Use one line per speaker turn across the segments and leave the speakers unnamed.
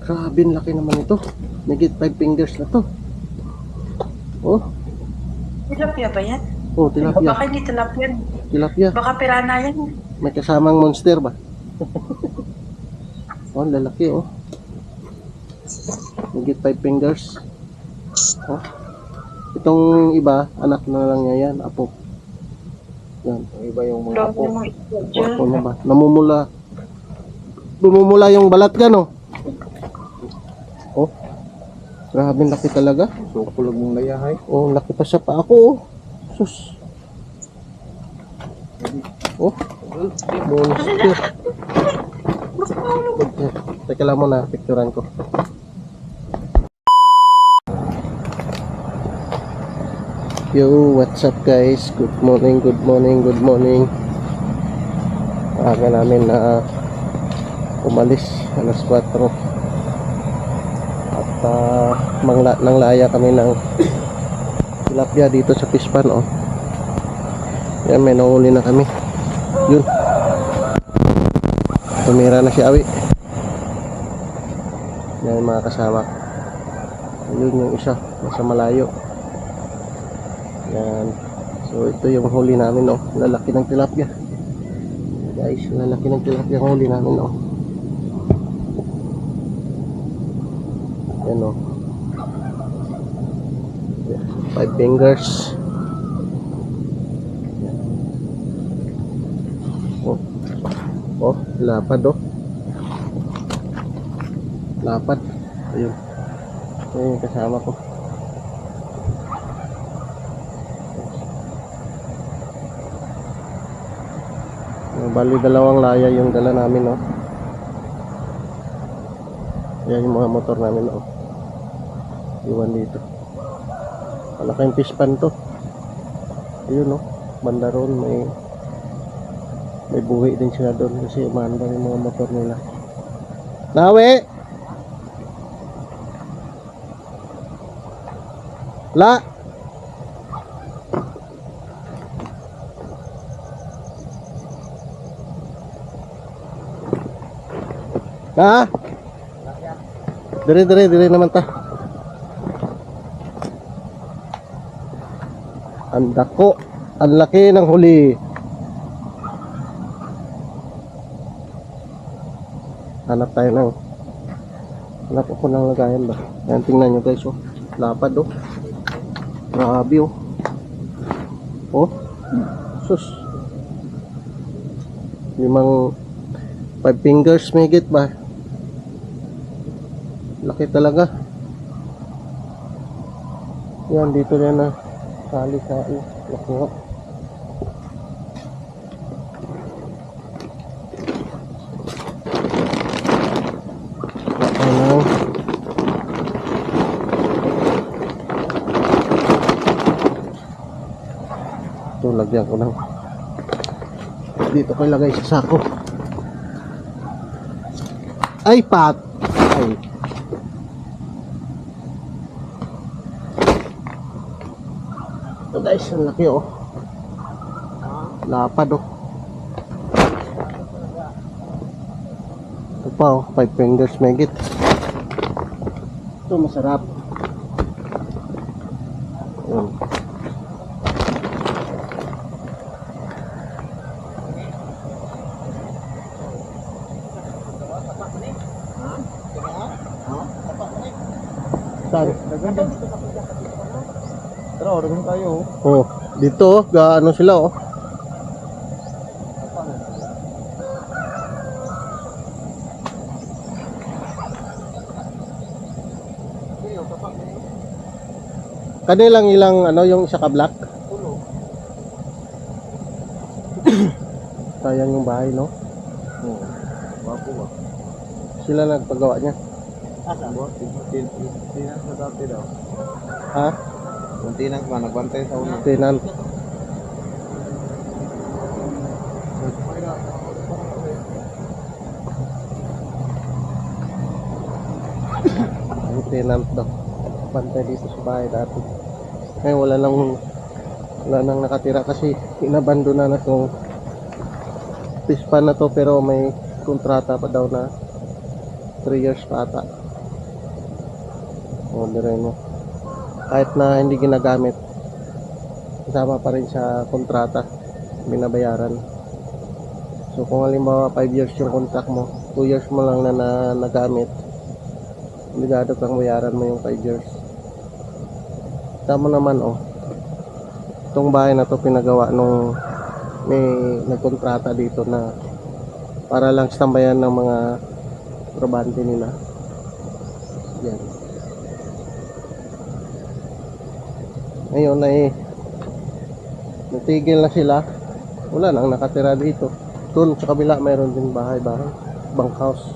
Grabe, laki naman ito. Nagit 5 fingers na to. Oh,
Tilapia ba yan?
oh, tilapia.
Baka hindi tilapia.
Tilapia.
Baka pirana yan.
May kasamang monster ba? Oh, lalaki oh. Nagit 5 fingers. Oh. Itong iba, anak na lang niya yan, apo. Yan, yung iba yung mga apo. Apo na ba? Namumula. Bumumula yung balat ka, no? Oh. Grabe, laki talaga.
So, kulag mong layahay.
Oh, laki pa siya pa ako, oh. Sus. Oh. Monster. Teka lang muna, picturean ko. Yo, what's up guys? Good morning, good morning, good morning. Aga namin na umalis, alas 4. At nanglaya kami ng tilapia dito sa Pispan, oh. Yan, may nahuli na kami. Yun. Tumira na si Awi. Yan yung mga kasama. Yun yung isa, nasa malayo. Yan. So ito yung huli namin, oh. Lalaki ng tilapia. Guys, lalaki ng tilapia ang huli namin, oh. Yan, oh. 5 fingers. Oh. Oh, lapad, oh. Lapad. Ayun. Ayun yung kasama ko. Bali, dalawang laya yung dala namin, oh. Yan yung mga motor namin, oh. Iwan dito. Malaking Pispan to. Ayun, oh. Banda roon, may buhi din sila doon kasi umaandar yung mga motor nila. Nawe! La! Ha? Dire naman ta. Ang dako, ang laki ng huli. Hanap tayo ng hanap ako ng lagayan ba. Yan, tingnan nyo guys, oh. Lapad, oh. Grabe, oh. Oh, sus. 5 fingers may higit ba. Laki talaga. Yan, dito na na sali sa nakuha. Ano? Ito, lagyan ko lang. Dito ko ilagay sa sako. Ay, pat! Ay. Ito guys, ang laki, oh. Lapad, oh. Ito pa, oh. 5 fingers megit. Ito, masarap. Yun. Saan?
Pero, dagan tayo.
Oh, dito, gaano sila, oh. Kanilang ilang, ano, yung isa ka black? Sayang yung bahay, no?
Oo. Bago ba?
Sila nagpagawa niya.
Asa? Tinang sa dati daw.
Ha?
Kung tinang ba, nagbantay sa una.
Tinan. Ang tenant daw. Bantay dito sa bahay dati. Ngayon wala nang nakatira kasi inabandona na itong Pispan na to, pero may kontrata pa daw na 3 years pa ata. O, diray mo. Kahit na hindi ginagamit, kasama pa rin sa kontrata, binabayaran. So kung halimbawa 5 years yung contract mo, 2 years mo lang na nagamit, obligado kang bayaran mo yung 5 years. Tama naman, oh. Itong bahay na to pinagawa nung may nagkontrata dito na para lang stambayan ng mga trabante nila. Yan. Ngayon ay natigil na sila. Wala nang nakatira dito. Doon sa kabila mayroon din bahay-bahay, bunkhouse.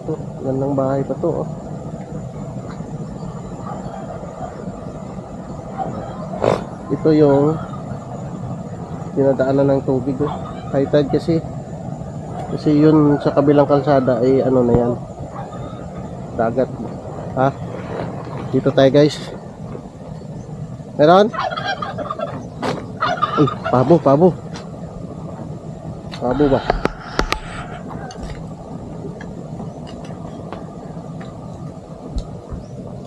Ito, gandang bahay pa to, oh. Ito yung dinadaanan ng tubig, oh. High tide kasi. Kasi yun sa kabilang kalsada ay ano na yan, dagat. Ha? Dito tayo, guys. Meron? Uy, pabo. Pabo ba?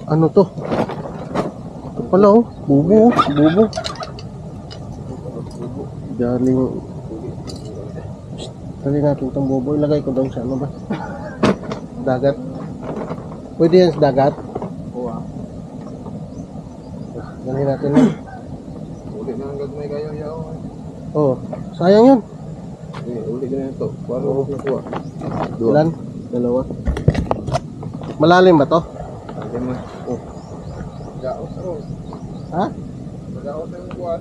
Ano to? Ito pala, oh. Bubo. Galing. Dali natin itong bubo. Ilagay ko doon sa ano ba? Dagat. Pwede yan sa dagat?
Oo ah.
Dali natin yan.
Uli na ang gagmay kayo yaw.
Oh, sayang yun.
Uli ka na ito. Kuha na kuha.
Ilan? Dalawa. Malalim ba to?
Hindi mo. Oh. Gaos ako.
Ha?
Gaos ang kuha.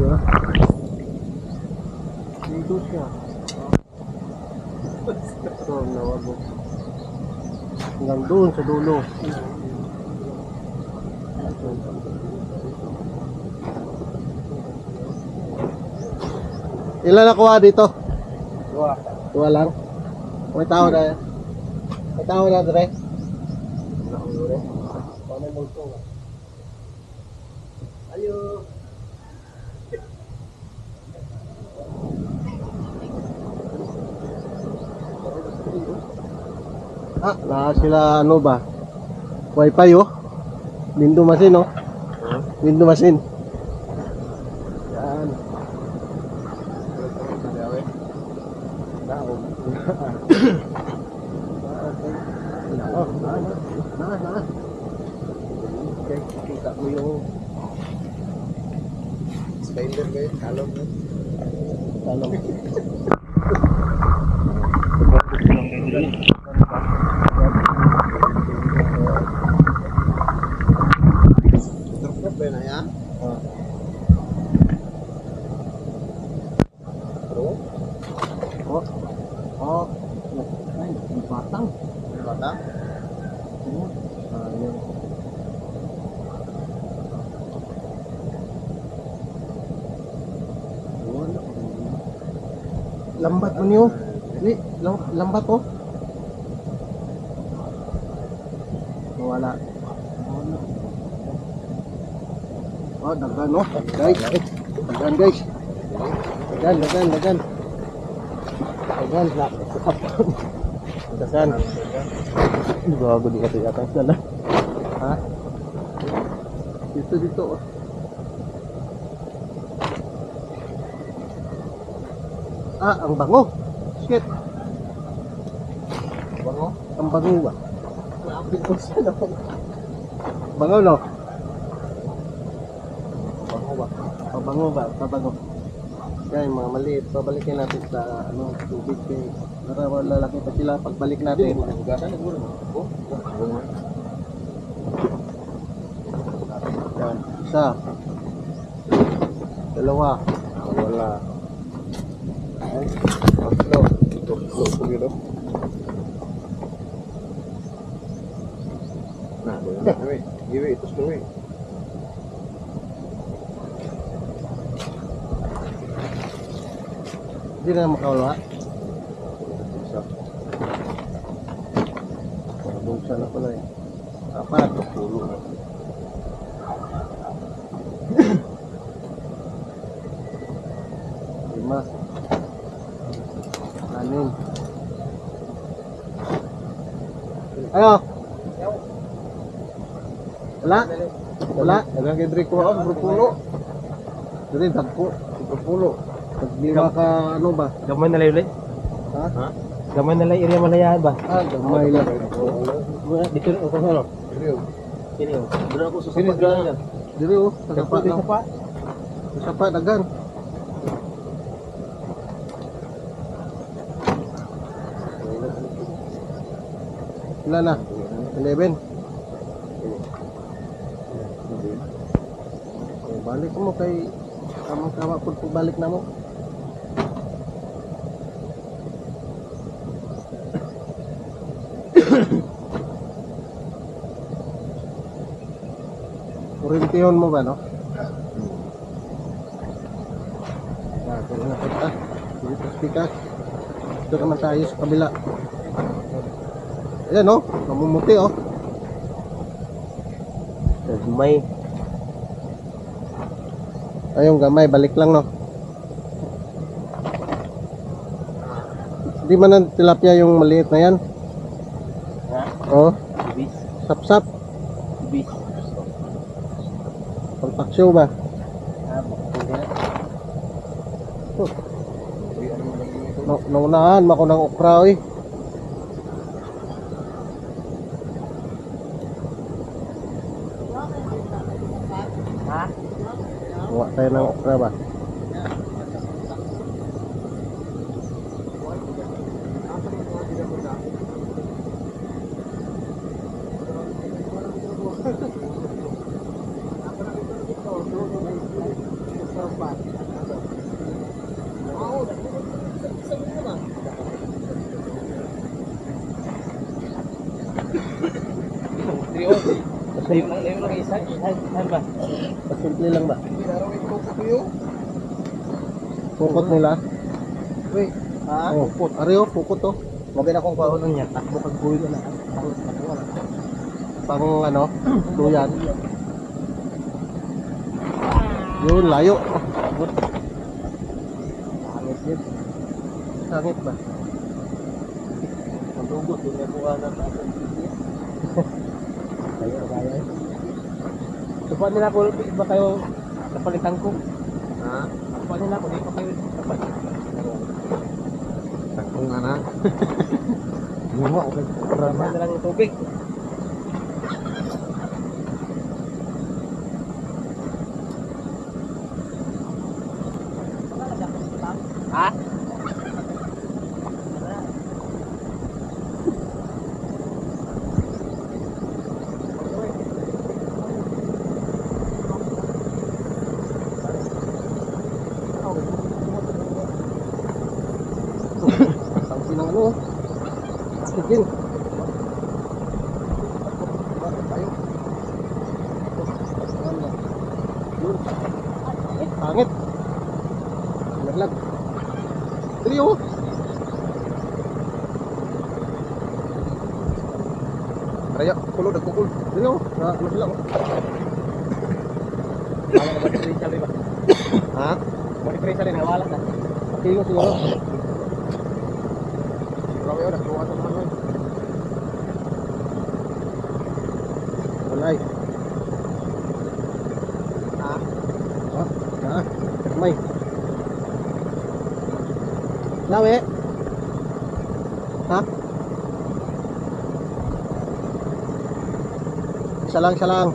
Yeah. Dito siya. Ito, nawabog. Hanggang doon sa dulo. Ilan nakuha dito?
Kuha.
Dua lang? May tao na. May tao na, Dre. Ayo. Na sila ano ba? Wi-Fi, oh. Window machine, oh. Window machine. Yan. Na. Okay, kita mo yung
Spider guys. Kalong na.
talong.
Drop ba na yan? Bro?
Oh. Ay, batang.
Bata?
Ayun. Lambat mo niyo. Ni, lambat oh. Wala. Oh, dagan oh. Guys, dagan guys. Dagan. Dagan. Bago di kasi yata sila. Ha? Dito oh. Ah, ang bango. Shit.
Bango?
Ang bango ba? Bango no?
Bango ba?
Pabango ba? Pabango. Yan, yung mga maliit. Pabalikin natin sa ano, tubig kay para lalaki pa sila pagbalik natin.
Hugasan siguro mo. Oh, bango.
Yan, isa. Dalawa.
Wala. Tatlo. Ito dito. Nah, giwi itu story.
Hindi na makawala.
Bisa.
Bungsa na pala eh. Apat.
10.
Ayo. Wala? Wala?
Hanggang kay Dre ko ang brupulo.
Dili dagko.
Brupulo.
Paglima ka ano ba?
Gamay na lang ulit.
Ha?
Ha?
Gamay na lang area malayahan ba?
Ah, gamay lang.
Dito rin ako sa ano?
Dre.
Sini oh. Doon ako sa
Sini,
sapat
dra.
lang.
Dili oh, sapa
Sa
lang.
sapa.
Sapa dagan. Ilan na? 11. Balik mo kay tamang-tama po balik na mo. Kurintihon mo ba, no? Kaya na kita. Dito ka. Dito naman tayo sa kabila. Ayan, no? Namumuti, oh.
Gamay.
Ayong gamay, balik lang, no? Di man ang tilapia yung maliit na yan?
Ha?
Oh,
Ibis.
sap-sap.
Ibis.
Pagpaksyo ba?
Ah, hindi na.
Naunahan, mako ng okra, eh.
Ha?
Gawa tayo ng okra ba?
Trio. Layo lang isa. Saan ba?
Pasimple lang ba? Pukot nila.
Wait.
Ha?
Oh, pukot. Ariyo, pukot, oh.
Maganda akong paunan niya. Takbo kag buhay na lang.
Pang ano, tuyan. Yun, layo.
Hangit yun.
Sangit ba?
Madugot. Doon na buha na ako. Kaya. Tupuan nila ako. Ba kayo napalitan ko?
Ha?
Tupuan nila ako. Di pa kayo napalitan.
Takong nga na.
Lima. Okay. Marama na lang yung tubig. Ha?
Ang sinang ano, oh. Astikin. Yun. Pangit. Laglag. Trio.
Raya, kulo nagkukul.
Trio. Ano sila, oh.
Wala na ba yung presal ba?
Ha?
Body pressure rin. Nawala na.
Tingin siguro.
Grabe yun, nagkuha sa mga nun.
Walay.
Ha?
Ha? Ha? May. Lawe. Ha? Isa lang, isa lang.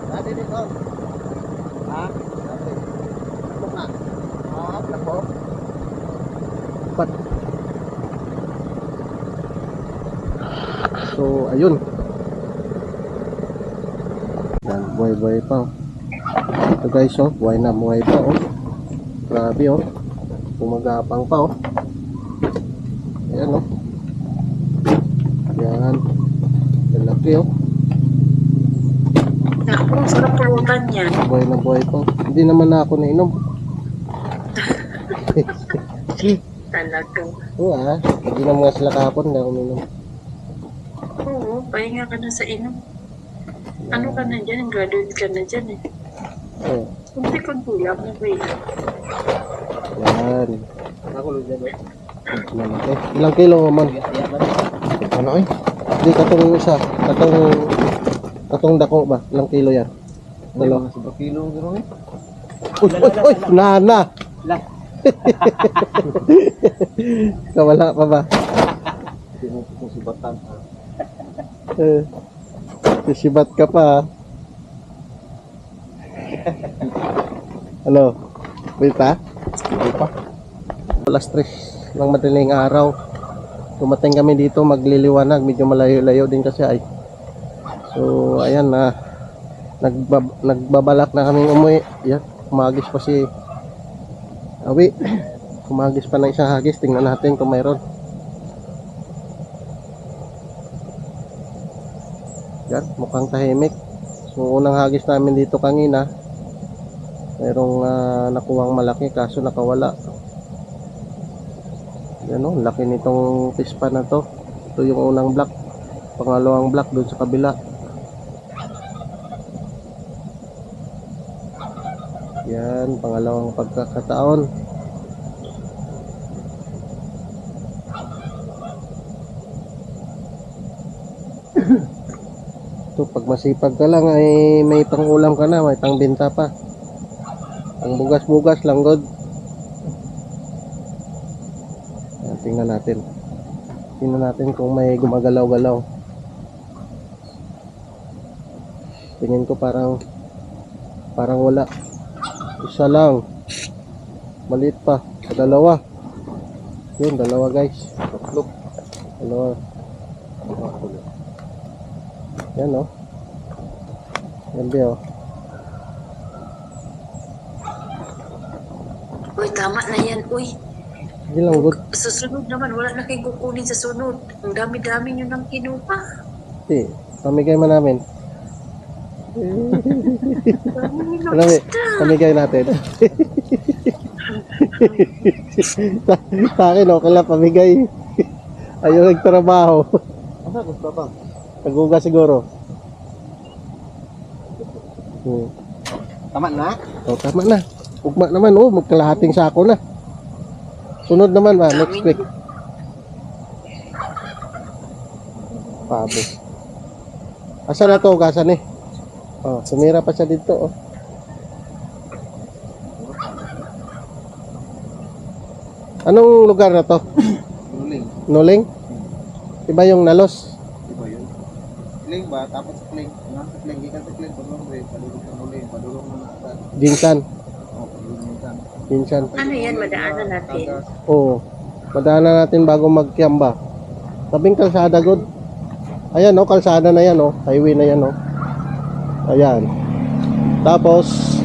Dati dito. Ha? Dati. Takbo na. Ha? Takbo.
Pat. So, ayun. Yan, buhay-buhay pa, oh. Ito guys, oh. Buhay na, buhay pa, oh. Grabe, oh. Pumagapang pa, oh. Ayan, oh. Yan. Yan laki, oh.
Naku, ang sarap pulutan yan.
Buhay na buhay pa. Hindi naman na ako nainom.
Talaga.
Oo, ah. Hindi na mga sila kahapon na uminom.
Oo, pahinga ka na sa inom. Ano ka na dyan? Graduate ka na dyan eh.
Oh.
Kunti-kunti lang mo ba
Yan.
Ako lang dyan.
Malaki. Ilang kilo man?
Iya ba?
Ano eh?
Hindi, katong isa. Katong dako ba? Ilang kilo yan? Dalawa.
Sa kilo gano'n eh.
Uy, uy, uy! Nana!
Lah.
Kawala pa ba?
Kung si Batan.
Sisibat ka pa. Ano? Wait pa?
Hindi pa.
Alas 3 ng madaling araw. Dumating kami dito, magliliwanag. Medyo malayo-layo din kasi ay. So, ayan na. Nagbabalak na kaming umuwi. Yan, kumagis pa si Awi. Kumagis pa ng isang hagis. Tingnan natin kung mayroon. Yan, mukhang tahimik. So, unang hagis namin dito kanina. Mayroong nakuwang malaki kaso nakawala. Yan o, laki nitong pispa na to. Ito yung unang block. Pangalawang block doon sa kabila. Yan, pangalawang pagkakataon. Ito, pag masipag ka lang ay may pang-ulam ka na, may pang-binta pa. Ang bugas-bugas lang, God. Tingnan natin. Tingnan natin kung may gumagalaw-galaw. Tingin ko parang wala. Isa lang. Maliit pa. Dalawa. Yun, dalawa guys. Tatlo. Dalawa. Yan o. Yan di o.
Uy, tama na yan. Uy,
Hindi lang, good.
sa sunod naman, wala na kayong kukunin sa sunod. Ang dami-dami nyo nang kinuha.
Hindi. Pamigay man namin. Marami. Pamigay natin. Sa akin, okay lang. Pamigay. Ayaw nagtrabaho.
Ano gusto ba?
Naguga siguro.
Tama na?
O, tama na. Ugma naman. Oh, magkalahating sako na. Sunod naman ba? Next week. Pabo. Asa na to? Ugasan eh. Oh, sumira pa siya dito. Oh. Anong lugar na to?
Luling.
Nuling? Iba yung nalos.
Diba yun? Kling ba? Tapos kling. Nasa kling. Gikan sa kling. Padulong rin. Padulong sa luling. Padulong na natin.
Jinsan.
Padulong minsan.
Jinsan.
Ano yan, madaanan natin?
Oo. Madaanan natin bago magkiamba. Tabing kalsada, good. Ayan, oh, kalsada na yan, oh. Highway na yan, oh. Ayan. Tapos,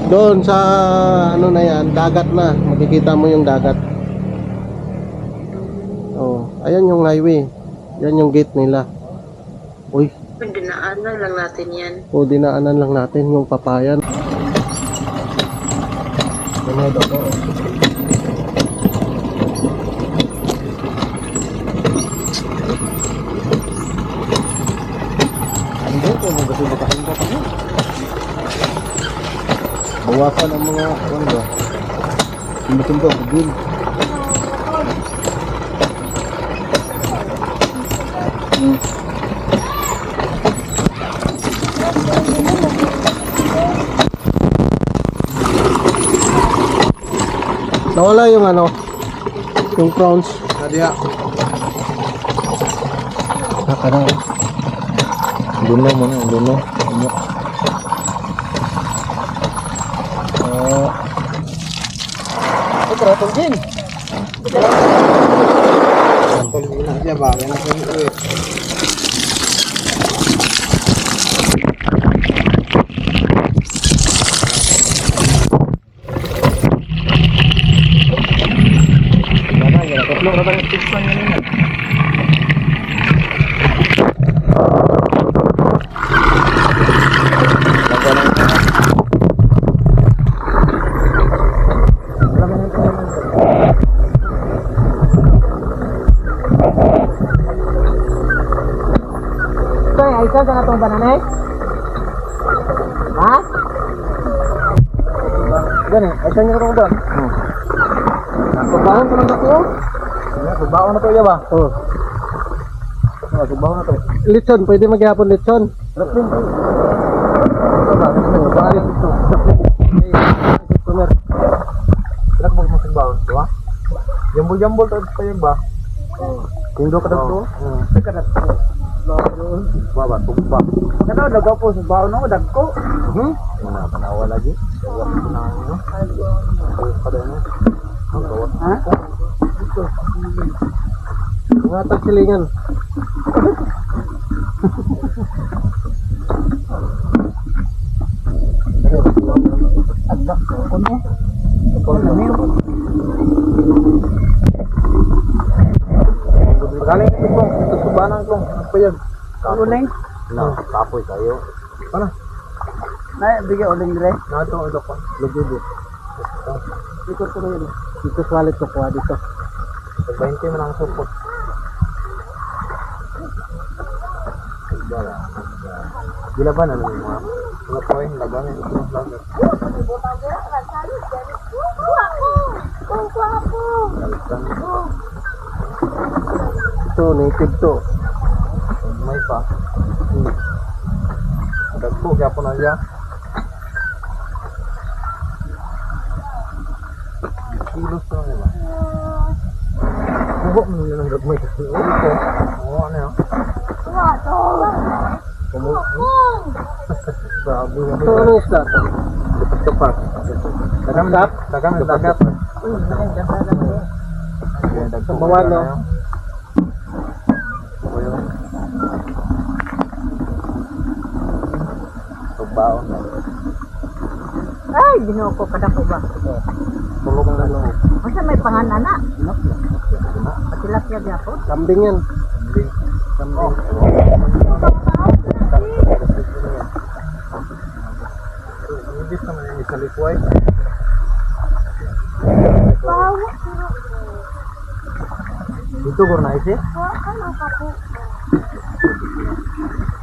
doon sa, ano na yan, dagat na. Makikita mo yung dagat. Oh, ayan yung highway. Yan yung gate nila. Uy,
Dinaanan lang natin yan.
o dinaanan lang natin yung papayan. Ano daw po?
Hindi ko. Gusto makain ka pa niya. Bawasan ang mga ano ba? Tumba-tumba. Bugin.
Nawala yung ano, yung prawns.
Nadia.
Saka na.
Duno mo na. Duno.
Ito, tunggin.
Tuloy na siya ba? Yan ako yung uwi. Tatlong rata ng tikpan yan yun.
Ayos sa natong bananay? Ha? Gani, ayos nyo natong ban? Pagbaon ko lang ako. Pagbaon na to iya ba?
Oh.
Subaw na to.
Litson, pwede maghapon litson.
Rapin to. Ito ba? Baalis ito.
Customer.
Ilang mo subaw, di ba? Jambol-jambol to pa yun ba?
Tindo ka dito.
Kadat to. Baba, tumba. Ano, nagaw po subaw no, dagko. Wala pa na wala lagi. Gawas ko na ano. Kada ano. Ha?
Mga tagsilingan.
Agak kuno. Kuno niyo. Galing ito kong subanan kong apa yan? Uling? Na, kapoy kayo. Ano? Na, bigyan uling dire. Na ito ko. Lugudo. Ikot ko na yun.
Dito sa wallet ko kuha dito.
20 man ang support. Gila ba naman yung mga point laban yung vlogger.
Ito, native to.
May pa. Dagpo kaya po na siya. Kilos to na ba? Huwag mo nila ng gagmay kasi ulit ko. Oo, ano yun? Bago na
Ito, ano isda to?
Dapat. Dagang dagat.
Sa bawal, no?
Tubaon na.
Ay, ginoo ko kada ko ba?
Tulog na lang.
Masa may pangalan na? Patilap ya gyapon.
Kambing yan.
Kambing. Hindi naman yung isa likway. Dito ko na isi?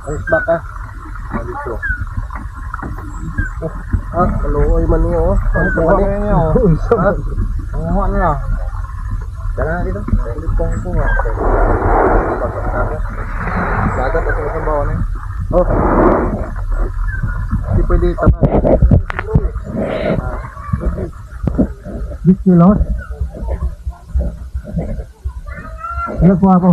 Ay, isda ka.
Dito.
Ah, kaluoy man niyo, oh.
Ang kuha niya oh. Ang kuha niya. Dala na dito. Dito kong kuha. Dagat at sa bawah na.
Oh. Hindi pwede tama.
Bismillah. Ano po ako?